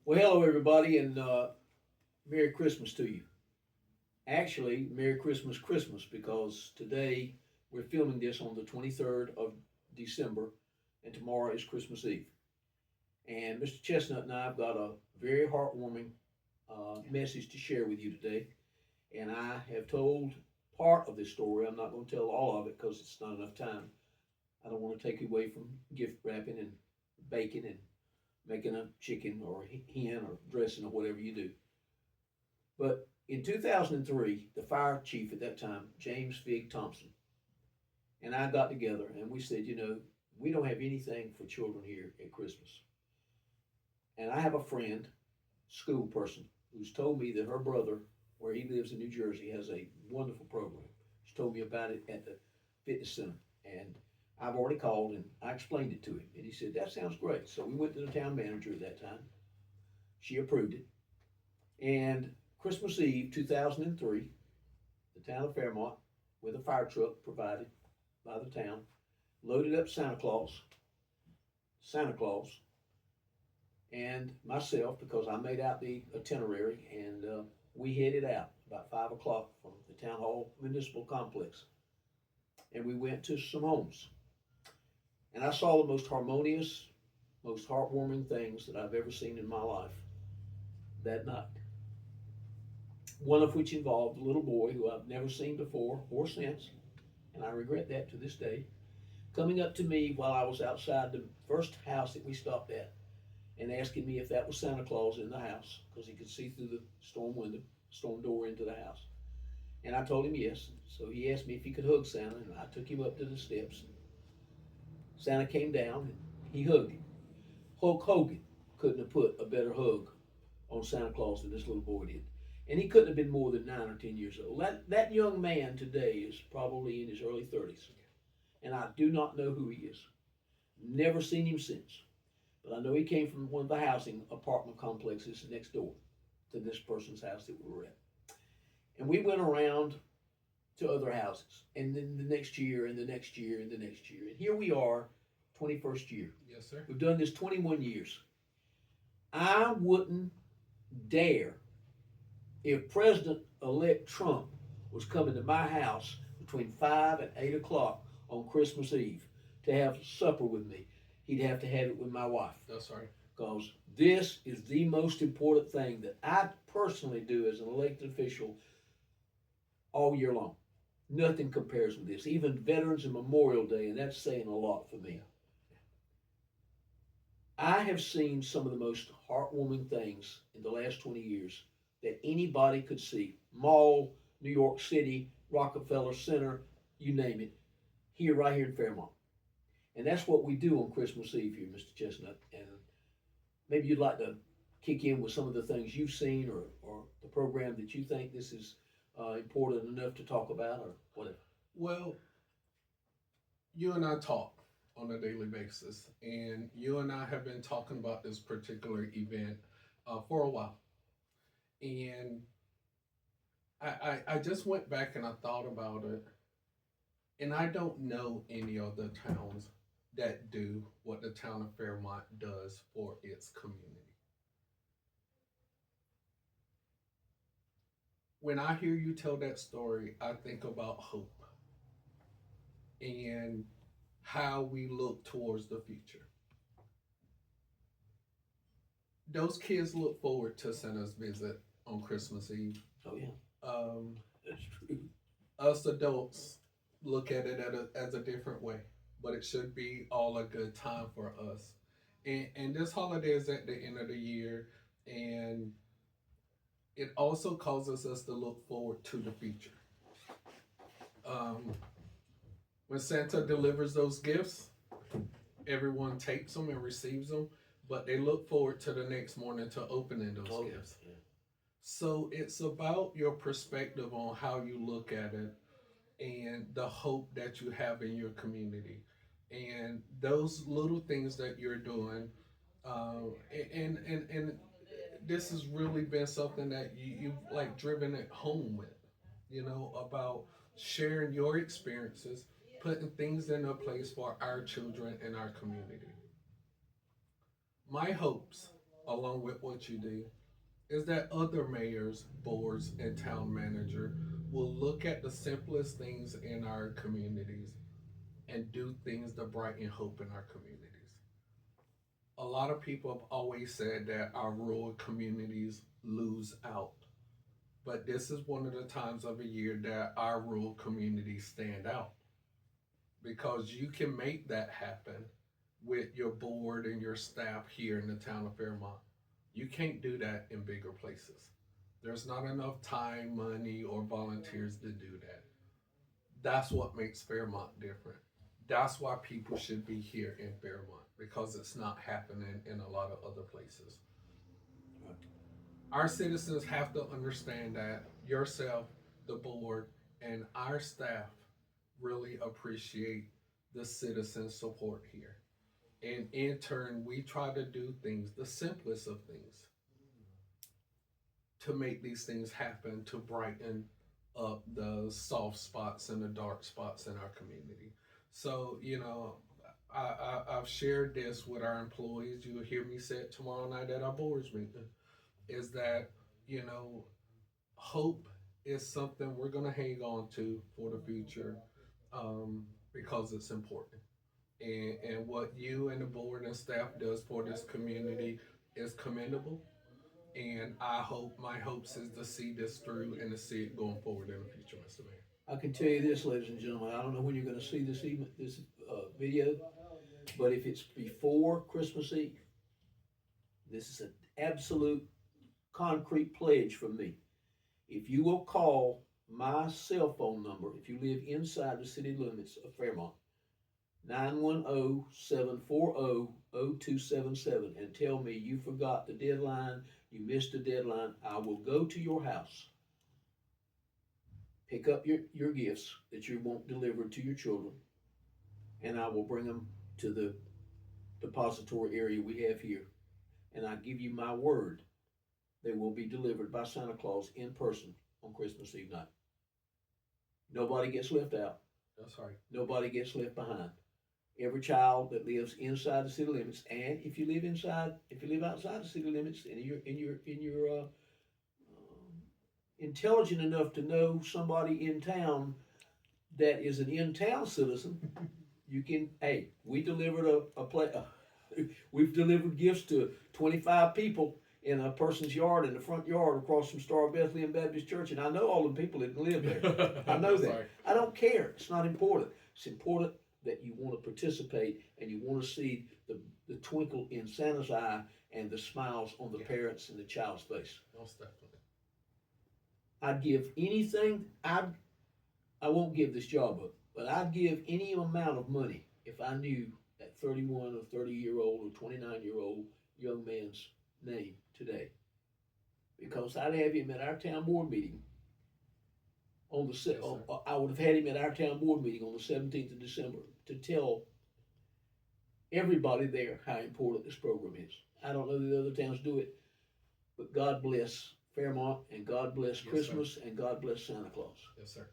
Well, hello everybody, and Merry Christmas to you. Actually, Merry Christmas, Christmas, because today we're filming this on the 23rd of December, and tomorrow is Christmas Eve. And Mr. Chestnut and I have got a very heartwarming message to share with you today. And I have told part of this story. I'm not going to tell all of it because it's not enough time. I don't want to take away from gift wrapping and baking and making a chicken or hen or dressing or whatever you do. But in 2003, the fire chief at that time, James Fig Thompson, and I got together and we said, we don't have anything for children here at Christmas. And I have a friend, school person, who's told me that her brother, where he lives in New Jersey, has a wonderful program. She told me about it at the fitness center. And I've already called and I explained it to him. And he said, that sounds great. So we went to the town manager at that time. She approved it. And Christmas Eve 2003, the town of Fairmont, with a fire truck provided by the town, loaded up Santa Claus, and myself because I made out the itinerary, and we headed out about 5 o'clock from the town hall municipal complex, and we went to some homes, and I saw the most harmonious, most heartwarming things that I've ever seen in my life that night. One of which involved a little boy who I've never seen before or since, and I regret that to this day, coming up to me while I was outside the first house that we stopped at and asking me if that was Santa Claus in the house because he could see through the storm door into the house. And I told him yes. So he asked me if he could hug Santa, and I took him up to the steps. Santa came down and he hugged him. Hulk Hogan couldn't have put a better hug on Santa Claus than this little boy did. And he couldn't have been more than 9 or 10 years old. That young man today is probably in his early 30s. And I do not know who he is. Never seen him since. But I know he came from one of the housing apartment complexes next door to this person's house that we were at. And we went around to other houses. And then the next year, and the next year, and the next year. And here we are, 21st year. Yes, sir. We've done this 21 years. I wouldn't dare, if President elect Trump was coming to my house between 5 and 8 o'clock on Christmas Eve to have supper with me, he'd have to have it with my wife. That's right. Because this is the most important thing that I personally do as an elected official all year long. Nothing compares with this. Even Veterans and Memorial Day, and that's saying a lot for me. I have seen some of the most heartwarming things in the last 20 years that anybody could see. Mall, New York City, Rockefeller Center, you name it, right here in Fairmont. And that's what we do on Christmas Eve here, Mr. Chestnut. And maybe you'd like to kick in with some of the things you've seen or the program that you think this is important enough to talk about or whatever. Well, you and I talk on a daily basis, and you and I have been talking about this particular event for a while. And I just went back and I thought about it, and I don't know any other towns that do what the town of Fairmont does for its community. When I hear you tell that story, I think about hope and how we look towards the future. Those kids look forward to Santa's visit on Christmas Eve. Oh, yeah, Um, that's true. us adults look at it as a different way, but it should be all a good time for us. And this holiday is at the end of the year, and it also causes us to look forward to the future. Um, when Santa delivers those gifts, everyone takes them and receives them, but they look forward to the next morning to opening those gifts. Yeah. So it's about your perspective on how you look at it and the hope that you have in your community and those little things that you're doing. And this has really been something that you've like driven it home with, about sharing your experiences, putting things into place for our children and our community. My hopes along with what you do, is that other mayors, boards, and town manager will look at the simplest things in our communities and do things to brighten hope in our communities. A lot of people have always said that our rural communities lose out, but this is one of the times of the year that our rural communities stand out because you can make that happen with your board and your staff here in the town of Fairmont. You can't do that in bigger places. There's not enough time, money, or volunteers to do that. That's what makes Fairmont different. That's why people should be here in Fairmont because it's not happening in a lot of other places. Our citizens have to understand that yourself, the board, and our staff really appreciate the citizen support here. And in turn, we try to do things, the simplest of things, to make these things happen to brighten up the soft spots and the dark spots in our community. So, I've shared this with our employees. You'll hear me say it tomorrow night at our board's meeting. Is that, you know, hope is something we're going to hang on to for the future because it's important. And what you and the board and staff does for this community is commendable. And my hopes is to see this through and to see it going forward in the future, Mr. Mayor. I can tell you this, ladies and gentlemen, I don't know when you're gonna see this video, but if it's before Christmas Eve, this is an absolute concrete pledge from me. If you will call my cell phone number, if you live inside the city limits of Fairmont, 910-740-0277, and tell me you forgot the deadline, you missed the deadline, I will go to your house, pick up your gifts that you want delivered to your children, and I will bring them to the depository area we have here. And I give you my word, they will be delivered by Santa Claus in person on Christmas Eve night. Nobody gets left out. That's right. Nobody gets left behind. Every child that lives inside the city limits, and if you live outside the city limits, and you're intelligent enough to know somebody in town that is an in-town citizen, you can. Hey, we delivered we've delivered gifts to 25 people in a person's yard, in the front yard across from Star of Bethlehem Baptist Church, and I know all the people that live there. I know that. Right. I don't care. It's not important. It's important that you want to participate and you want to see the twinkle in Santa's eye and the smiles on the parents and the child's face. Most definitely. I'd give anything. I won't give this job up, but I'd give any amount of money if I knew that 31 or 30-year-old or 29-year-old young man's name today, because I'd have him at our town board meeting on the Yes, I would have had him at our town board meeting on the 17th of December to tell everybody there how important this program is. I don't know that the other towns do it, but God bless Fairmont, and God bless Yes, Christmas, and God bless Santa Claus. Yes, sir.